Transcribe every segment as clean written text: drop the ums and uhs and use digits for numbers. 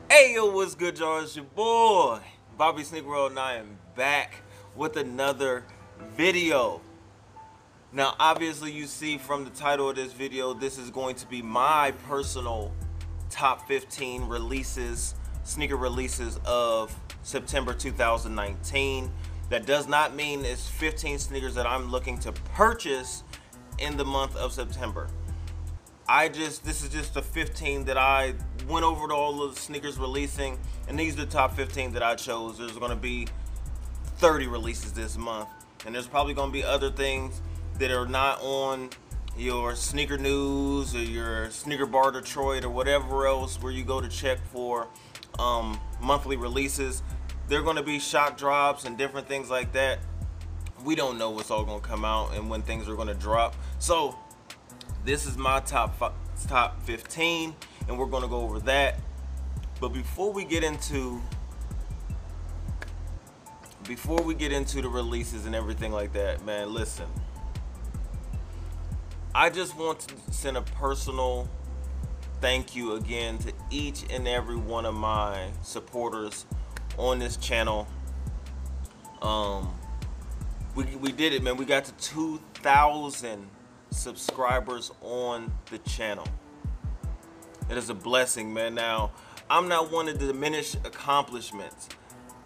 Hey yo, what's good, y'all? It's your boy Bobby Sneaker World, and I am back with another video. Now, obviously, you see from the title of this video, this is going to be my personal top 15 releases, sneaker releases of September 2019. That does not mean it's 15 sneakers that I'm looking to purchase in the month of September. This is just the 15 that I went over to all the sneakers releasing, and these are the top 15 that I chose. There's going to be 30 releases this month, and there's probably going to be other things that are not on your sneaker news or your sneaker bar Detroit or whatever else where you go to check for monthly releases. They're going to be shock drops and different things like that. We don't know what's all going to come out and when things are going to drop. So this is my top 15, and we're going to go over that. But before we get into the releases and everything like that, man, listen. I just want to send a personal thank you again to each and every one of my supporters on this channel. We did it, man. We got to 2,000 subscribers on the channel. It is a blessing, man. Now, I'm not one to diminish accomplishments.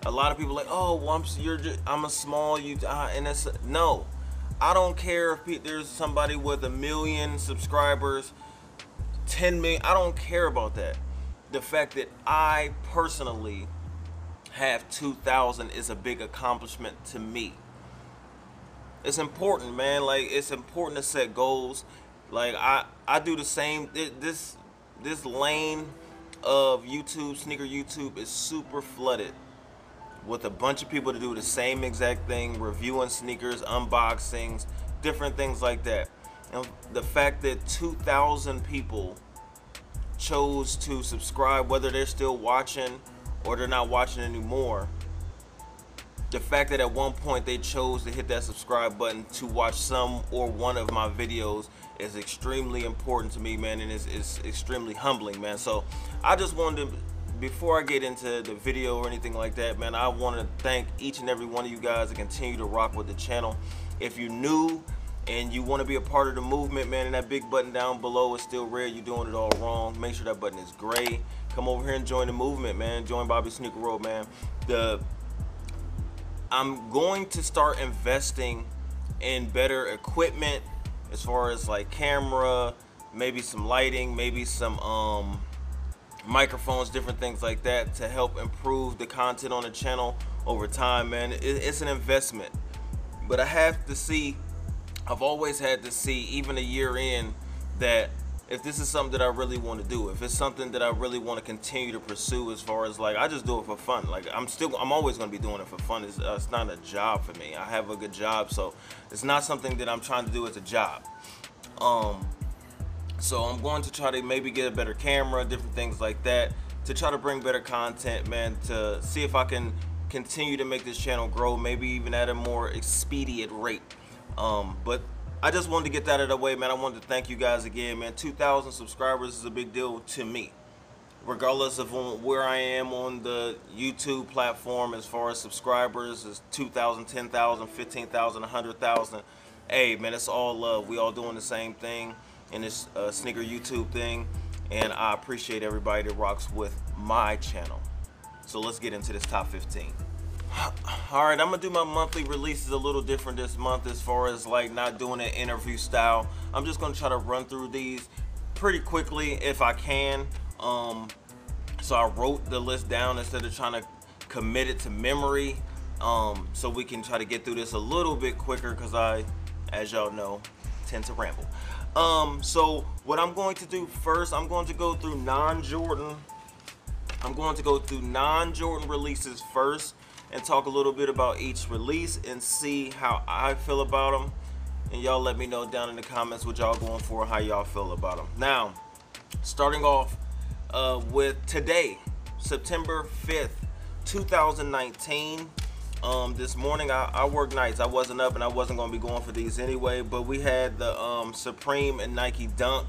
A lot of people are like, oh, well, I'm a small and it's no. I don't care if there's somebody with 1 million subscribers, 10 million. I don't care about that. The fact that I personally have 2,000 is a big accomplishment to me. It's important, man. Like, it's important to set goals. Like, I do the same. This lane of YouTube, sneaker YouTube, is super flooded with a bunch of people to do the same exact thing, reviewing sneakers, unboxings, different things like that. And the fact that 2,000 people chose to subscribe, whether they're still watching or they're not watching anymore, the fact that at one point they chose to hit that subscribe button to watch some or one of my videos is extremely important to me, man, and it's extremely humbling, man. So I just wanted to, before I get into the video or anything like that, man, I want to thank each and every one of you guys that continue to rock with the channel. If you're new and you want to be a part of the movement, man, and that big button down below is still red, you're doing it all wrong. Make sure that button is gray. Come over here and join the movement, man. Join Bobby Sneaker World, man. I'm going to start investing in better equipment as far as like camera, maybe some lighting, maybe some microphones, different things like that to help improve the content on the channel over time, man. It's an investment, but I've always had to see, even a year in, that if this is something that I really want to do, if it's something that I really want to continue to pursue, as far as like, I just do it for fun. Like, I'm always going to be doing it for fun. It's not a job for me. I have a good job, so it's not something that I'm trying to do as a job. So I'm going to try to maybe get a better camera, different things like that, to try to bring better content, man, to see if I can continue to make this channel grow, maybe even at a more expedient rate. But I just wanted to get that out of the way, man. I wanted to thank you guys again, man. 2,000 subscribers is a big deal to me, regardless of where I am on the YouTube platform. As far as subscribers, is 2,000, 10,000, 15,000, 100,000. Hey, man, it's all love. We all doing the same thing in this sneaker YouTube thing, and I appreciate everybody that rocks with my channel. So let's get into this top 15. Alright, I'm gonna do my monthly releases a little different this month, as far as like not doing an interview style. I'm just gonna try to run through these pretty quickly if I can. So I wrote the list down instead of trying to commit it to memory, so we can try to get through this a little bit quicker, because I, as y'all know, tend to ramble. So what I'm going to do first, I'm going to go through non-Jordan releases first, and talk a little bit about each release and see how I feel about them. And y'all let me know down in the comments what y'all going for, how y'all feel about them. Now, starting off with today, September 5th, 2019. This morning I work nights. I wasn't up and I wasn't going to be going for these anyway, but we had the Supreme and Nike Dunk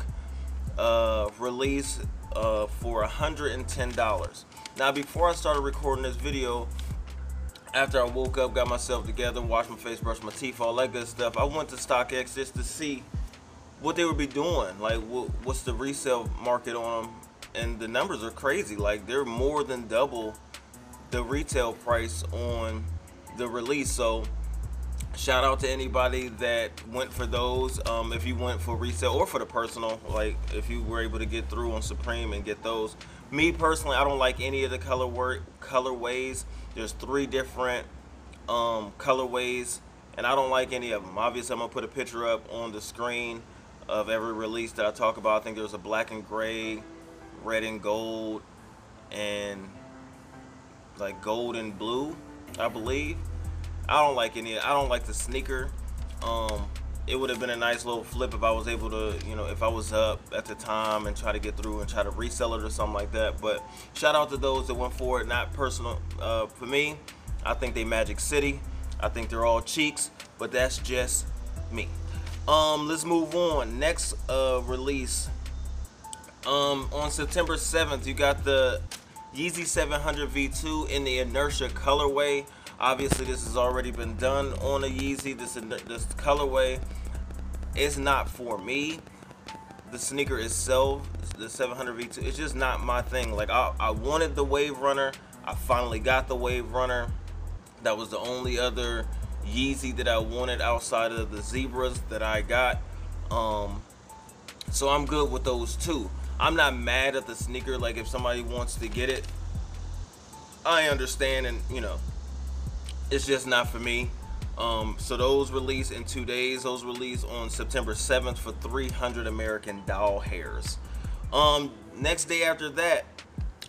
release for $110. Now, before I started recording this video, after I woke up, got myself together, washed my face, brushed my teeth, all that good stuff, I went to StockX just to see what they would be doing. Like, what's the resale market on them? And the numbers are crazy. Like, they're more than double the retail price on the release. So shout out to anybody that went for those. If you went for resale or for the personal, like if you were able to get through on Supreme and get those. Me personally, I don't like any of the colorways. There's 3 different colorways, and I don't like any of them. Obviously, I'm gonna put a picture up on the screen of every release that I talk about. I think there's a black and gray, red and gold, and like gold and blue, I believe. I don't like any. I don't like the sneaker. It would have been a nice little flip if I was able to, you know, if I was up at the time and try to get through and try to resell it or something like that. But shout out to those that went for it. Not personal for me. I think they Magic City. I think they're all cheeks, but that's just me. Let's move on. Next release. On September 7th, you got the Yeezy 700 V2 in the Inertia colorway. Obviously, this has already been done on a Yeezy. This colorway is not for me. The sneaker itself, the 700 V2, it's just not my thing. Like, I wanted the Wave Runner. I finally got the Wave Runner. That was the only other Yeezy that I wanted outside of the Zebras that I got. So I'm good with those two. I'm not mad at the sneaker. Like, if somebody wants to get it, I understand, and you know, it's just not for me. So those release in 2 days. Those release on September 7th for 300 American doll hairs. Next day after that,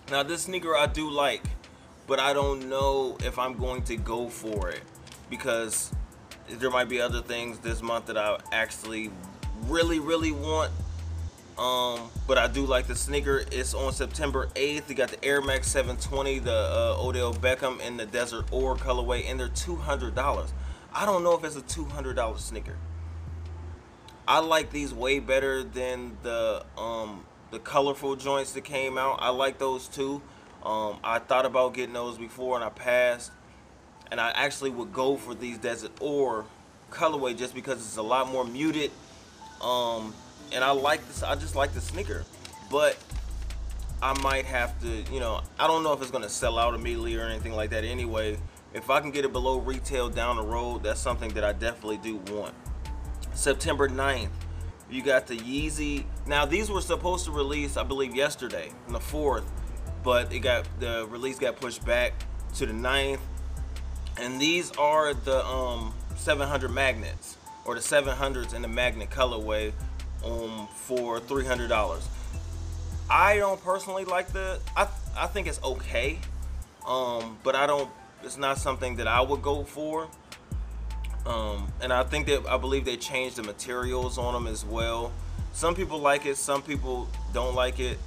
now this sneaker I do like, but I don't know if I'm going to go for it because there might be other things this month that I actually really want. But I do like the sneaker. It's on September 8th. You got the Air Max 720, the Odell Beckham in the Desert Ore colorway, and they're $200. I don't know if it's a $200 sneaker. I like these way better than the colorful joints that came out. I like those too. I thought about getting those before and I passed. And I actually would go for these Desert Ore colorway just because it's a lot more muted. And I like this. I just like the sneaker, but I might have to, you know, I don't know if it's gonna sell out immediately or anything like that. Anyway, if I can get it below retail down the road, that's something that I definitely do want. September 9th, you got the Yeezy. Now these were supposed to release, I believe, yesterday on the 4th, but the release got pushed back to the 9th. And these are the 700 magnets, or the 700s in the magnet colorway. For $300. I don't personally like I think it's okay, but it's not something that I would go for. And I believe they changed the materials on them as well. Some people like it, some people don't like it.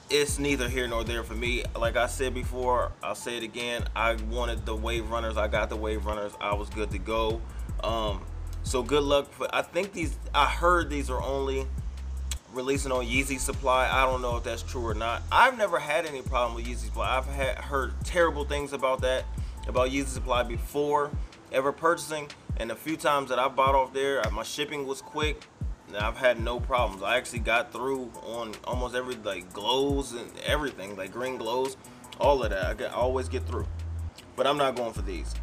It's neither here nor there for me. Like I said before, I'll say it again, I wanted the Wave Runners. I got the Wave Runners. I was good to go. So good luck. I heard these are only releasing on Yeezy Supply. I don't know if that's true or not. I've never had any problem with Yeezy Supply. I've heard terrible things about Yeezy Supply before ever purchasing, and a few times that I bought off there, my shipping was quick, and I've had no problems. I actually got through on almost every, like, glows and everything, like green glows, all of that. I always get through, but I'm not going for these.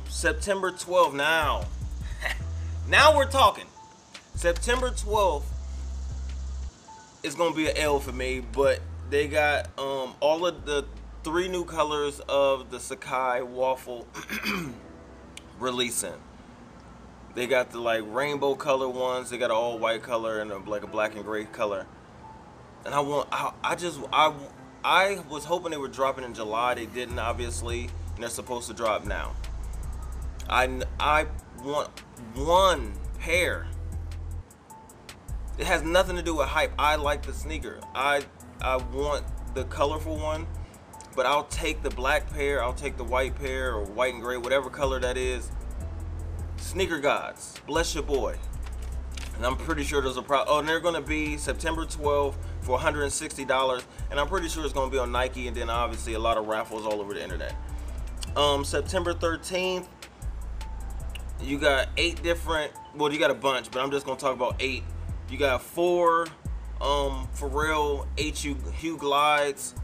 September 12th. Now we're talking. September 12th is gonna be an L for me, but they got all of the 3 new colors of the Sakai waffle releasing. They got the like rainbow color ones. They got an all white color and like a black and gray color. And I was hoping they were dropping in July. They didn't, obviously, and they're supposed to drop now. I want one pair. It has nothing to do with hype. I like the sneaker. I want the colorful one, but I'll take the black pair, I'll take the white pair, or white and gray, whatever color that is. Sneaker gods, bless your boy. And I'm pretty sure there's a problem. Oh, and they're gonna be September 12th. for $160, and I'm pretty sure it's gonna be on Nike, and then obviously a lot of raffles all over the internet. September 13th, you got 8 different, well, you got a bunch, but I'm just gonna talk about 8. You got 4 Pharrell Hue glides,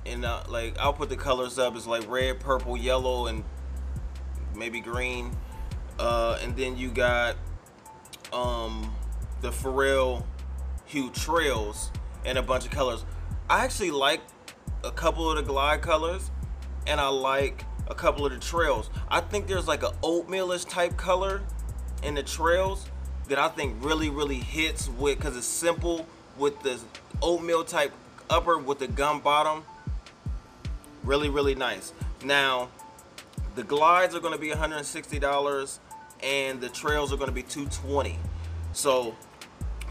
and like, I'll put the colors up. It's like red, purple, yellow, and maybe green. And then you got the Pharrell Hue trails and a bunch of colors. I actually like a couple of the glide colors, and I like a couple of the trails. I think there's like a oatmealish type color in the trails that I think really hits with, because it's simple with the oatmeal type upper with the gum bottom. Really nice. Now the glides are going to be $160 and the trails are going to be $220. So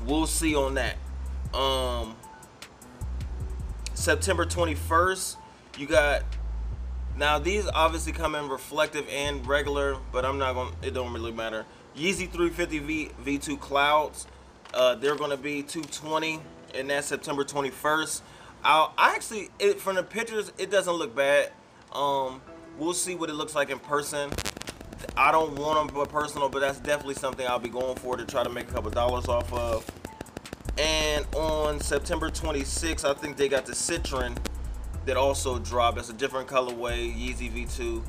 we'll see on that. September 21st, you got, now these obviously come in reflective and regular, but I'm not going to, it don't really matter. Yeezy 350 V2 Clouds, they're going to be $220, and that's September 21st. I actually, from the pictures, it doesn't look bad. We'll see what it looks like in person. I don't want them for personal, but that's definitely something I'll be going for to try to make a couple dollars off of. And on September 26th, I think they got the Citron that also dropped. It's a different colorway, Yeezy V2.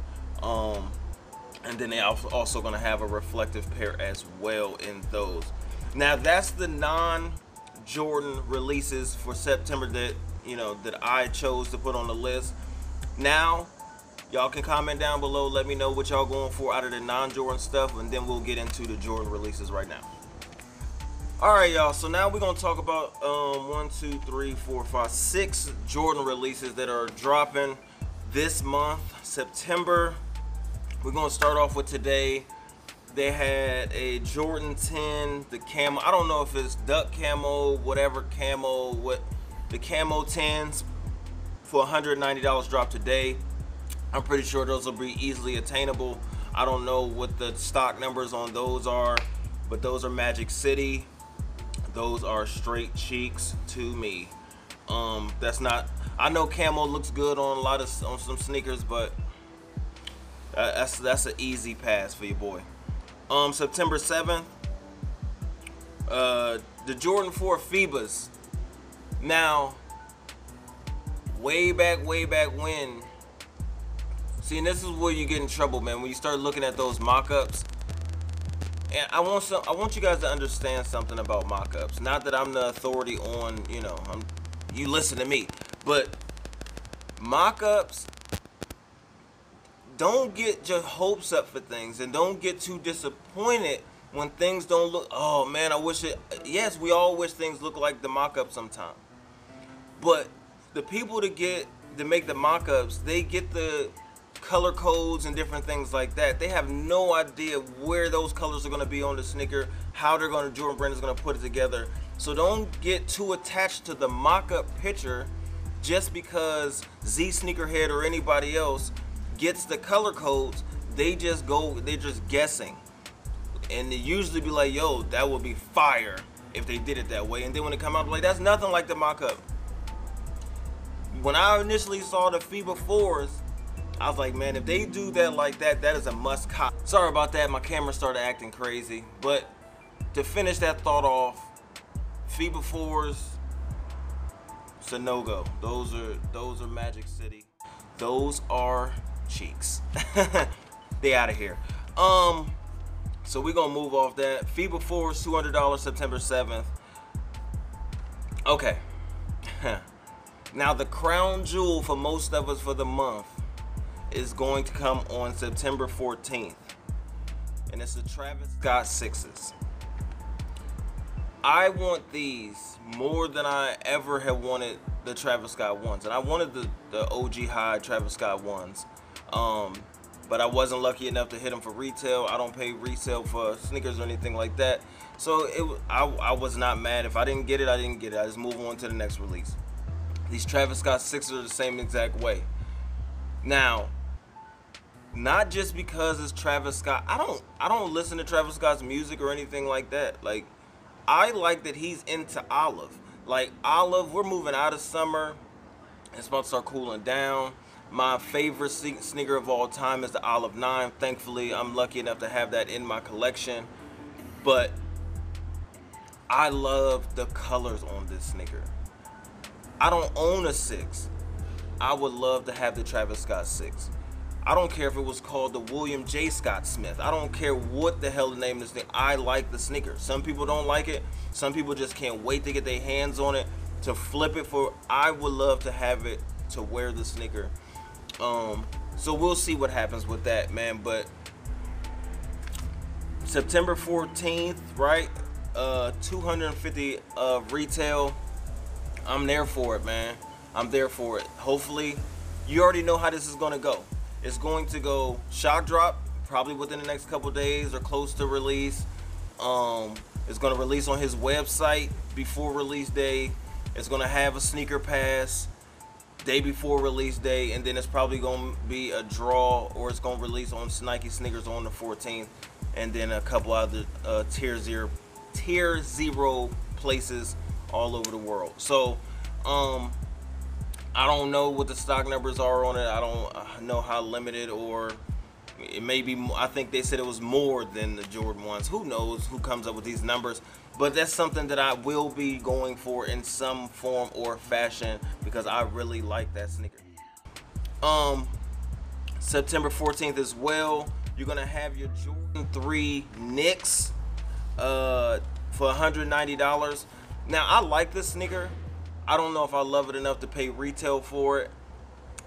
And then they're also going to have a reflective pair as well in those. Now that's the non-Jordan releases for September that, you know, that I chose to put on the list. Now y'all can comment down below, let me know what y'all going for out of the non-Jordan stuff, and then we'll get into the Jordan releases right now. Alright y'all, so now we're going to talk about 6 Jordan releases that are dropping this month, September. We're going to start off with today. They had a Jordan 10, the camo, I don't know if it's duck camo, whatever camo, what the camo 10s for $190 dropped today. I'm pretty sure those will be easily attainable. I don't know what the stock numbers on those are, but those are Magic City. Those are straight cheeks to me. That's not, I know camo looks good on a lot of, on some sneakers, but that's an easy pass for your boy. September 7th, the Jordan 4 FIBAs. Now, way back when, see, and this is where you get in trouble, man, when you start looking at those mock-ups. And I want you guys to understand something about mock-ups. Not that I'm the authority on, you know, you listen to me, but mock-ups, don't get your hopes up for things, and don't get too disappointed when things don't look, oh man, I wish it, yes, we all wish things look like the mock-up sometime. But the people that make the mock-ups, they get the color codes and different things like that. They have no idea where those colors are going to be on the sneaker, how they're going to, Jordan Brand is going to put it together. So don't get too attached to the mock-up picture just because Z Sneakerhead or anybody else gets the color codes. They're just guessing, and they usually be like, yo, that would be fire if they did it that way, and then when it come out, like, that's nothing like the mock-up. When I initially saw the FIBA 4s, I was like, man, if they do that like that, that is a must cop. Sorry about that, my camera started acting crazy. But to finish that thought off, FIBA 4s, it's a no-go. Those are Magic City. Those are cheeks. They out of here. So we're gonna move off that. FIBA 4s, $200, September 7th. Okay. Now the crown jewel for most of us for the month is going to come on September 14th, and it's the Travis Scott 6s. I want these more than I ever have wanted the Travis Scott ones, and I wanted the OG high Travis Scott ones, but I wasn't lucky enough to hit them for retail. I don't pay resale for sneakers or anything like that, so I was not mad. If I didn't get it, I didn't get it. I just move on to the next release. These Travis Scott 6s are the same exact way. Now, not just because it's Travis Scott. I don't listen to Travis Scott's music or anything like that. Like, I like that he's into olive. Like olive, we're moving out of summer. It's about to start cooling down. My favorite sneaker of all time is the Olive 9. Thankfully, I'm lucky enough to have that in my collection. But I love the colors on this sneaker. I don't own a 6. I would love to have the Travis Scott 6. I don't care if it was called the William J. Scott Smith. I don't care what the hell the name of this thing. I like the sneaker. Some people don't like it. Some people just can't wait to get their hands on it, to flip it for. I would love to have it to wear the sneaker. So we'll see what happens with that, man. But September 14th, right? 250 retail. I'm there for it, man. I'm there for it. Hopefully, you already know how this is gonna go. It's going to go shock drop probably within the next couple days or close to release. It's gonna release on his website before release day. It's gonna have a sneaker pass day before release day, and then it's probably gonna be a draw, or it's gonna release on Nike sneakers on the 14th, and then a couple other tier zero places all over the world. So I don't know what the stock numbers are on it. I don't know how limited, or it may be. I think they said it was more than the Jordan ones. Who knows who comes up with these numbers? But that's something that I will be going for in some form or fashion, because I really like that sneaker. September 14th as well, you're gonna have your Jordan 3 Knicks for $190. Now, I like this sneaker. I don't know if I love it enough to pay retail for it,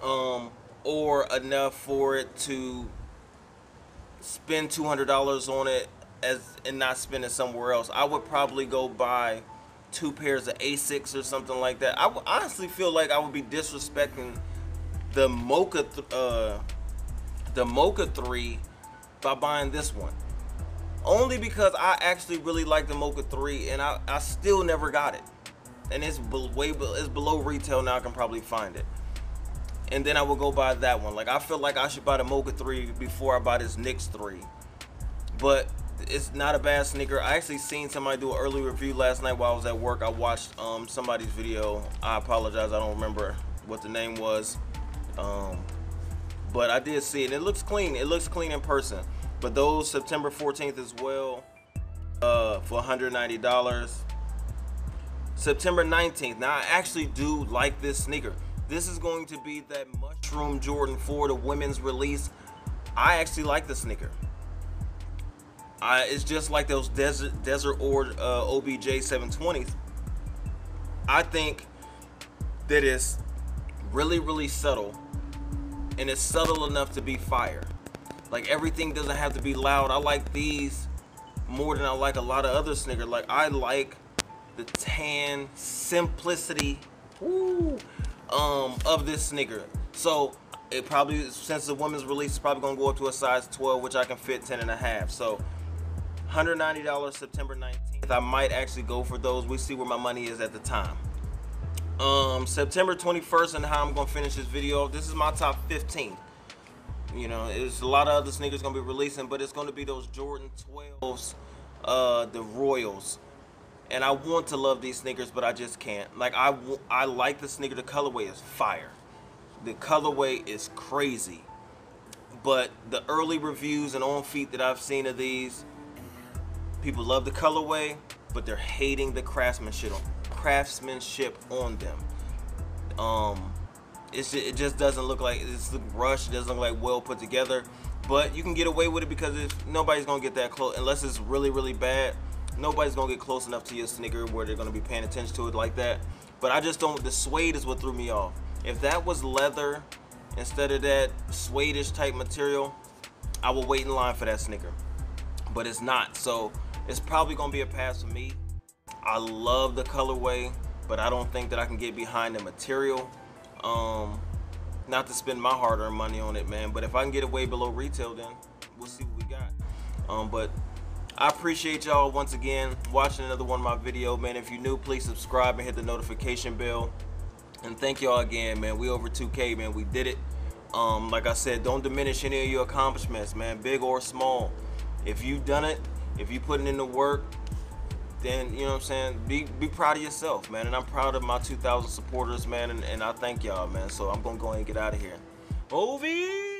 or enough for it to spend $200 on it and not spend it somewhere else. I would probably go buy 2 pairs of Asics or something like that. I honestly feel like I would be disrespecting the Mocha 3 by buying this one. Only because I actually really like the Mocha 3, and I still never got it. And it's below retail now. I can probably find it. And then I will go buy that one. Like, I feel like I should buy the Mocha 3 before I buy this Knicks 3. But it's not a bad sneaker. I actually seen somebody do an early review last night while I was at work. I watched somebody's video. I apologize, I don't remember what the name was. But I did see it. It looks clean. It looks clean in person. But those September 14th as well, for $190. September 19th. Now, I actually do like this sneaker. This is going to be that Mushroom Jordan 4, the women's release. I actually like the sneaker. It's just like those Desert Ord OBJ 720s. I think that it's really, really subtle, and it's subtle enough to be fire. Like, everything doesn't have to be loud. I like these more than I like a lot of other sneakers. Like, I like the tan simplicity of this sneaker. So it probably, since the women's release, is probably gonna go up to a size 12, which I can fit 10.5. So $190 September 19th. I might actually go for those. We see where my money is at the time. September 21st, and how I'm gonna finish this video. This is my top 15. You know, there's a lot of other sneakers gonna be releasing, but it's gonna be those Jordan 12s, the Royals. And I want to love these sneakers, but I just can't. Like, I like the sneaker. The colorway is fire. The colorway is crazy. But the early reviews and on feet that I've seen of these, people love the colorway, but they're hating the craftsmanship on them. It just doesn't look like it's rushed. It doesn't look like well put together. But you can get away with it because nobody's gonna get that close unless it's really, really bad. Nobody's gonna get close enough to your sneaker where they're gonna be paying attention to it like that. But I just don't. The suede is what threw me off. If that was leather instead of that suede-ish type material, I will wait in line for that sneaker. But it's not, so it's probably gonna be a pass for me. I love the colorway, but I don't think that I can get behind the material. Not to spend my hard-earned money on it, man. But if I can get it way below retail, then we'll see what we got. But I appreciate y'all once again watching another one of my videos, man. If you're new, please subscribe and hit the notification bell. And thank y'all again, man. We over 2K, man. We did it. Like I said, don't diminish any of your accomplishments, man, big or small. If you've done it, if you putting in the work, then you know what I'm saying, be proud of yourself, man. And I'm proud of my 2,000 supporters, man, and I thank y'all, man. So I'm gonna go ahead and get out of here. Ovi!